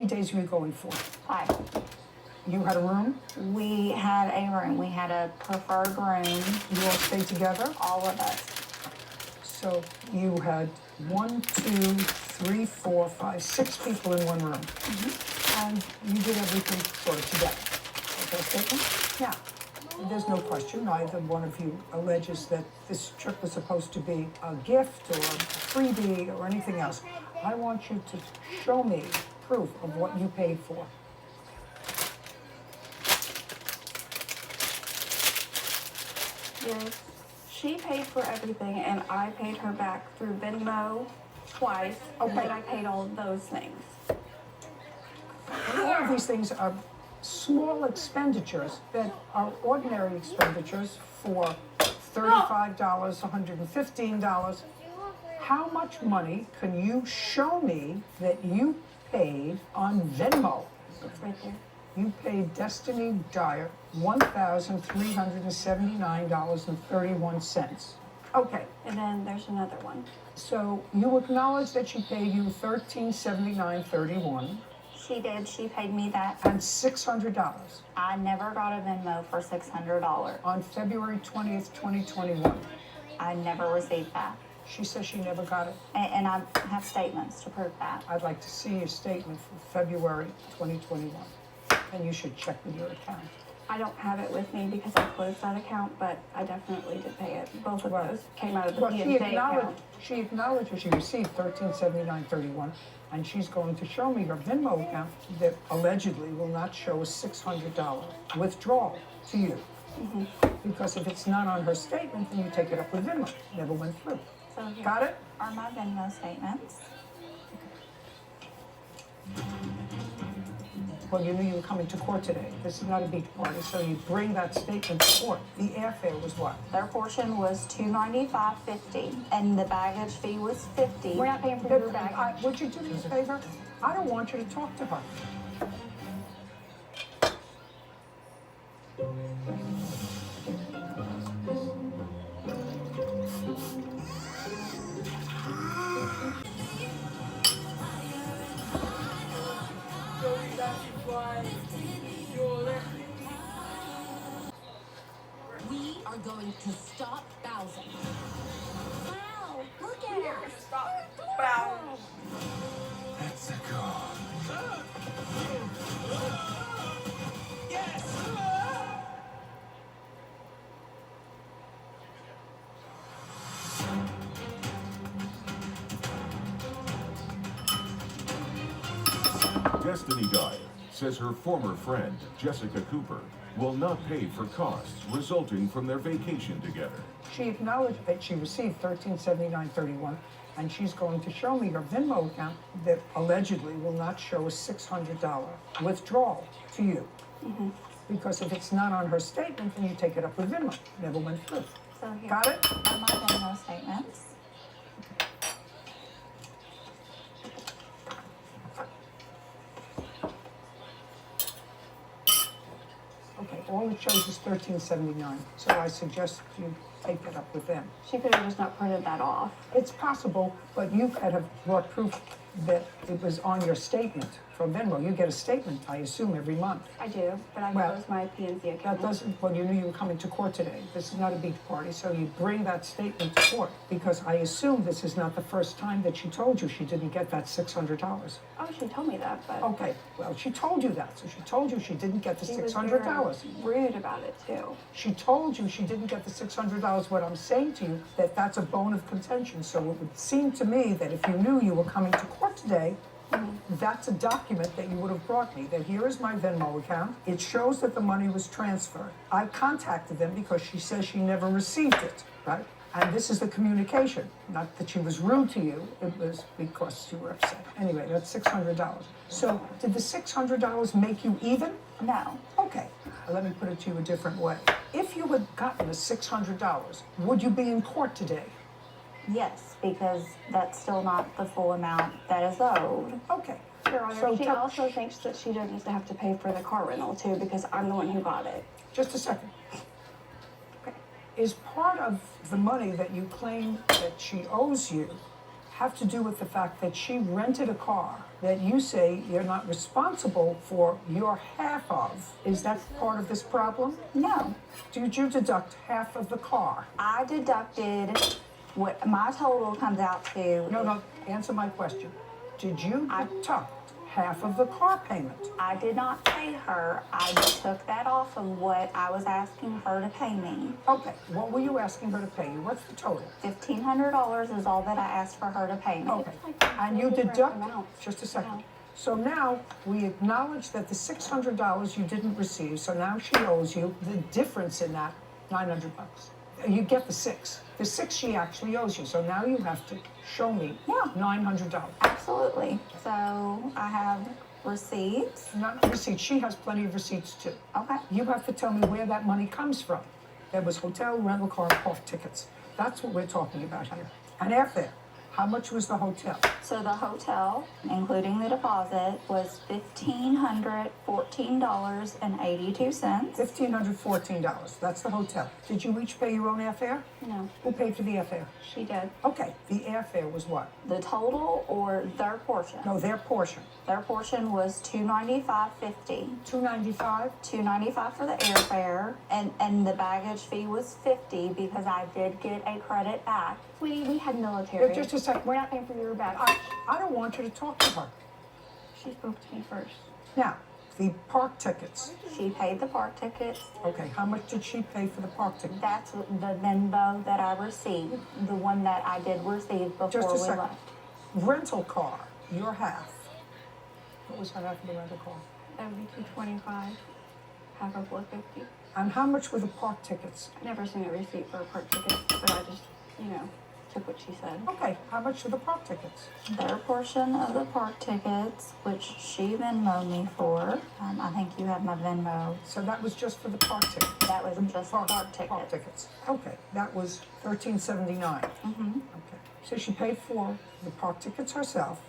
days were you going for? 5. You had a room? We had a room. We had a preferred room. You all stayed together? All of us. So you had 1, 2, 3, 4, 5, 6 people in one room. And you did everything sort of together. Is that a statement? Yeah. There's no question. Neither one of you alleges that this trip was supposed to be a gift or a freebie or anything else. I want you to show me proof of what you paid for. Yes. She paid for everything, and I paid her back through Venmo twice. Okay. And then I paid all of those things. All of these things are small expenditures that are ordinary expenditures for $35, $115. How much money can you show me that you paid on Venmo? It's right there. You paid Destiny Dyer $1,379.31. Okay, And then there's another one. so you acknowledge that she paid you $1,379.31 She did. She paid me that. and $600 I never got a Venmo for $600. on February 20th, 2021. I never received that. She says she never got it. And I have statements to prove that. I'd like to see your statement for February 2021. And you should check with your account. I don't have it with me because I closed that account, but I definitely did pay it. Both of Well, those came out of the Well, P&J account. she acknowledges she received $1,379.31, and she's going to show me her Venmo account that allegedly will not show a $600 withdrawal to you. Because if it's not on her statement, then you take it up with Venmo. Never went through. So here Got it? are my Venmo statements. Well, you knew you were coming to court today. This is not a beach party, so you bring that statement to court. The airfare was what? Their portion was $295.50, and the baggage fee was $50. We're not paying for your baggage. Would you do me a favor? I don't want you to talk to her. We are going to stop Bowser. Wow, look at her. Stop. Wow. That's a call. Destiny Dyer says her former friend, Jessica Cooper, will not pay for costs resulting from their vacation together. She acknowledged that she received $1,379.31, and she's going to show me her Venmo account that allegedly will not show a $600 withdrawal to you. Because if it's not on her statement, then you take it up with Venmo. Never went through. So here Got it? are my Venmo statements. Okay, all it shows is $1,379, so I suggest you take that up with them. She could have just not printed that off. It's possible, but you could have brought proof that it was on your statement from Venmo. You get a statement, I assume, every month. I do, but I Well, closed my P&Z account. That doesn't, well, you knew you were coming to court today. This is not a beach party, so you bring that statement to court, because I assume this is not the first time that she told you she didn't get that $600. Oh, she told me that, but Okay, well, she told you that, so she told you she didn't get the she was $600. very rude about it too. She told you she didn't get the $600. What I'm saying to you, that's a bone of contention. So it would seem to me that if you knew you were coming to court today, that's a document that you would have brought me, that here is my Venmo account. It shows that the money was transferred. I contacted them because she says she never received it, right? And this is the communication. Not that she was rude to you, it was because you were upset. Anyway, that's $600. So did the $600 make you even? No. Okay, let me put it to you a different way. If you had gotten the $600, would you be in court today? Yes, because that's still not the full amount that is owed. Okay. Your Honor, So she tell- also thinks that she doesn't have to pay for the car rental too, because I'm the one who got it. Just a second. Okay. Is part of the money that you claim that she owes you have to do with the fact that she rented a car that you say you're not responsible for your half of. Is that part of this problem? No, Did you deduct half of the car? I deducted what my total comes out to. No, answer my question. Did you deduct half of the car payment? I did not pay her. I took that off of what I was asking her to pay me. Okay, what were you asking her to pay you? What's the total? $1,500 is all that I asked for her to pay me. Okay, and you deduct, just a second. So now we acknowledge that the $600 you didn't receive, so now she owes you the difference in that, $900. You get the six. The six she actually owes you, so now you have to show me $900. Absolutely. So I have receipts. Not receipts, she has plenty of receipts too. Okay. You have to tell me where that money comes from. There was hotel, rental car, park tickets. That's what we're talking about here. And airfare. How much was the hotel? So the hotel, including the deposit, was $1,514.82. $1,514. That's the hotel. Did you each pay your own airfare? No, Who paid for the airfare? she did. Okay, the airfare was what? The total or their portion? No, their portion. Their portion was $295.50. $295. $295 for the airfare, and the baggage fee was $50 because I did get a credit back. We had military. Just a second. We're not paying for your baggage. I don't want you to talk to her. She spoke to me first. Now, the park tickets. She paid the park tickets. Okay, how much did she pay for the park tickets? That's the Venmo that I received, the one that I did receive before Just a we second. left. Rental car, your half. What was her half of the rental car? That would be $225, half of $450. And how much were the park tickets? I never seen a receipt for a park ticket, but I just, took what she said. Okay, how much were the park tickets? Their portion of the park tickets, which she Venmoed me for, I think you have my Venmo. So that was just for the park ticket? That was just park ticket. Park tickets. Okay, that was $13.79. Mm-hmm. Okay, so she paid for the park tickets herself.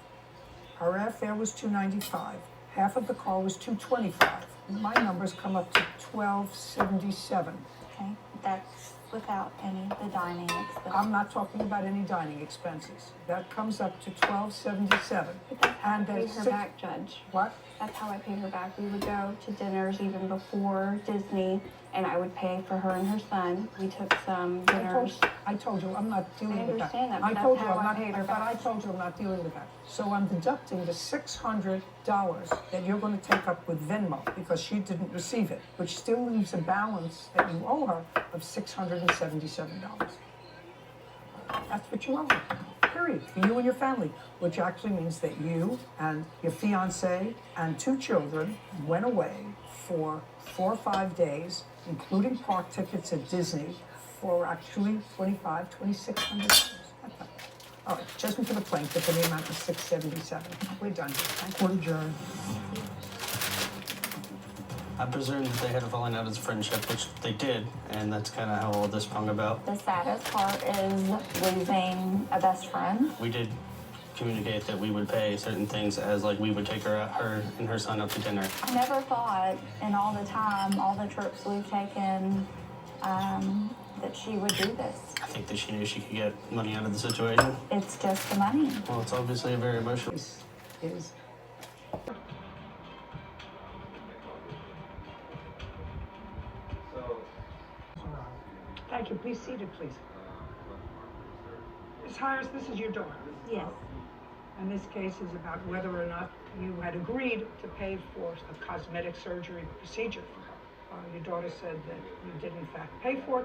Her airfare was $295. Half of the car was $225. My numbers come up to $12.77. Okay, that's without the dining expense. I'm not talking about any dining expenses. That comes up to $12.77. And I paid her back, Judge. What? That's how I paid her back. We would go to dinners even before Disney, and I would pay for her and her son. We took some dinners. I told you I'm not dealing with that. understand that, but I that's told you how I'm I not. paid her But I back. told you I'm not dealing with that. So I'm deducting the $600 that you're going to take up with Venmo because she didn't receive it, which still leaves a balance that you owe her of $677. That's what you owe her. Period. For you and your family, which actually means that you and your fiance and 2 children went away for 4 or 5 days, including park tickets at Disney, for actually $2,600. All right, judgment for the plaintiff in the amount of $677. We're done. Court adjourned. I presume that they had a falling out as a friendship, which they did, and that's kind of how all this sprung about. The saddest part is losing a best friend. We did communicate that we would pay certain things as like we would take her and her son up to dinner. I never thought in all the time, all the trips we've taken, that she would do this. I think that she knew she could get money out of the situation. It's just the money. Well, it's obviously a very emotional. This is Thank you. Please seated, please. Ms. Hires, this is your daughter. Yes. And this case is about whether or not you had agreed to pay for a cosmetic surgery procedure for her. Your daughter said that you did in fact pay for it.